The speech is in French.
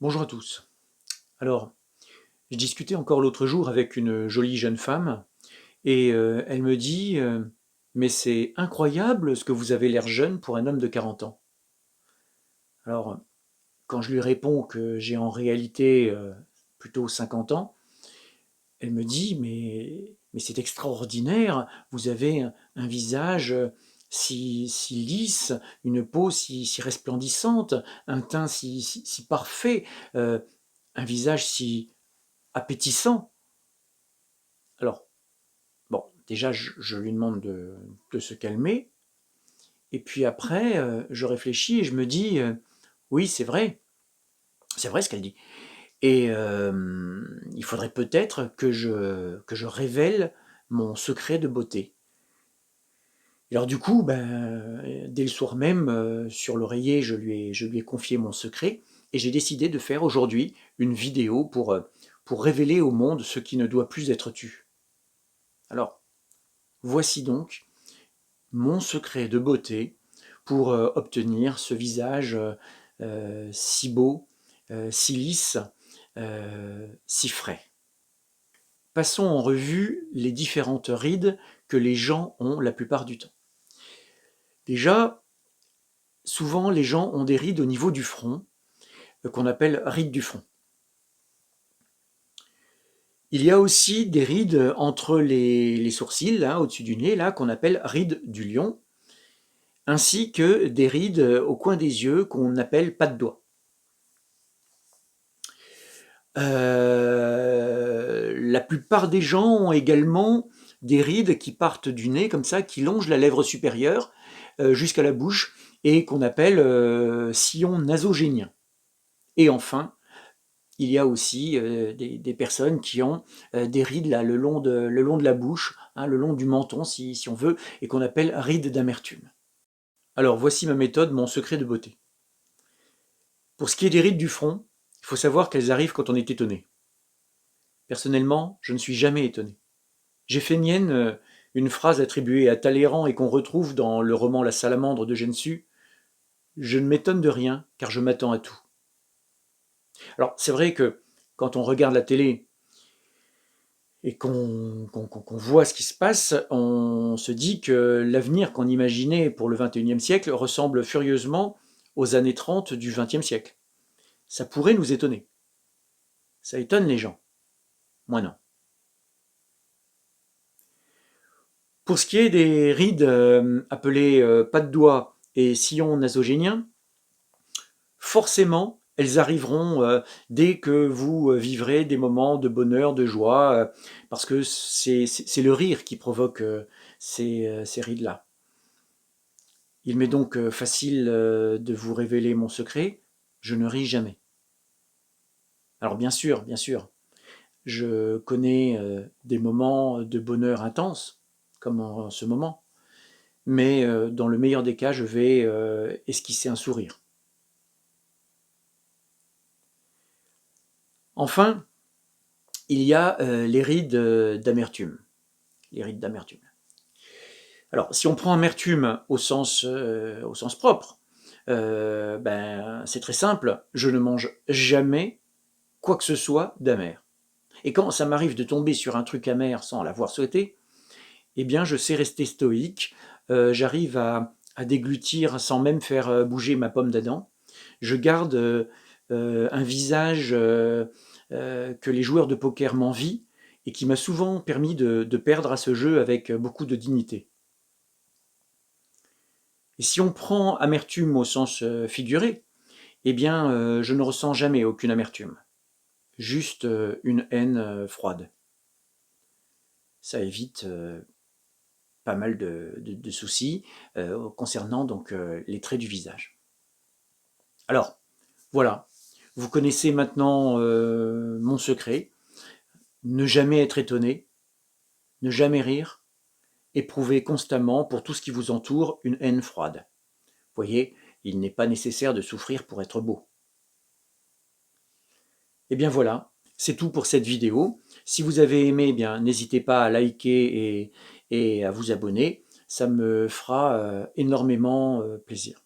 Bonjour à tous. Alors, je discutais encore l'autre jour avec une jolie jeune femme et elle me dit mais c'est incroyable ce que vous avez l'air jeune pour un homme de 40 ans. Alors, quand je lui réponds que j'ai en réalité plutôt 50 ans, elle me dit mais c'est extraordinaire, vous avez un visage si lisse, une peau si resplendissante, un teint si parfait, euh, un visage si appétissant. Alors, bon, déjà, je lui demande de se calmer. Et puis après, je réfléchis et je me dis, oui, c'est vrai ce qu'elle dit. Et il faudrait peut-être que je révèle mon secret de beauté. Et alors du coup, ben, dès le soir même, sur l'oreiller, je lui ai confié mon secret et j'ai décidé de faire aujourd'hui une vidéo pour révéler au monde ce qui ne doit plus être tu. Alors, voici donc mon secret de beauté pour obtenir ce visage si beau, si lisse, si frais. Passons en revue les différentes rides que les gens ont la plupart du temps. Déjà, souvent les gens ont des rides au niveau du front, qu'on appelle rides du front. Il y a aussi des rides entre les sourcils, là, au-dessus du nez, là, qu'on appelle rides du lion, ainsi que des rides au coin des yeux qu'on appelle pas de doigts. La plupart des gens ont également des rides qui partent du nez comme ça, qui longent la lèvre supérieure jusqu'à la bouche et qu'on appelle sillon nasogénien. Et enfin, il y a aussi des personnes qui ont des rides là, le long de la bouche, hein, le long du menton si on veut, et qu'on appelle rides d'amertume. Alors voici ma méthode, mon secret de beauté. Pour ce qui est des rides du front, il faut savoir qu'elles arrivent quand on est étonné. Personnellement, je ne suis jamais étonné. J'ai fait mienne une phrase attribuée à Talleyrand et qu'on retrouve dans le roman La Salamandre de Gensu. Je ne m'étonne de rien, car je m'attends à tout. Alors, c'est vrai que quand on regarde la télé et qu'on voit ce qui se passe, on se dit que l'avenir qu'on imaginait pour le XXIe siècle ressemble furieusement aux années 30 du XXe siècle. Ça pourrait nous étonner. Ça étonne les gens. Moi non. Pour ce qui est des rides appelées pas de doigts et sillons nasogéniens, forcément, elles arriveront dès que vous vivrez des moments de bonheur, de joie, parce que c'est le rire qui provoque ces rides-là. Il m'est donc facile de vous révéler mon secret, je ne ris jamais. Alors bien sûr, je connais des moments de bonheur intense, comme en ce moment, mais dans le meilleur des cas, je vais esquisser un sourire. Enfin, il y a les rides d'amertume. Les rides d'amertume. Alors, si on prend amertume au sens propre, ben, c'est très simple. Je ne mange jamais quoi que ce soit d'amer. Et quand ça m'arrive de tomber sur un truc amer sans l'avoir souhaité, eh bien, je sais rester stoïque. J'arrive à déglutir sans même faire bouger ma pomme d'Adam. Je garde un visage que les joueurs de poker m'envient et qui m'a souvent permis de perdre à ce jeu avec beaucoup de dignité. Et si on prend amertume au sens figuré, eh bien, je ne ressens jamais aucune amertume, juste une haine froide. Ça évite pas mal de soucis concernant donc les traits du visage. Alors, voilà, vous connaissez maintenant mon secret. Ne jamais être étonné, ne jamais rire, éprouver constamment pour tout ce qui vous entoure une haine froide. Vous voyez, il n'est pas nécessaire de souffrir pour être beau. Et bien voilà, c'est tout pour cette vidéo. Si vous avez aimé, eh bien n'hésitez pas à liker et à vous abonner. Ça me fera énormément plaisir.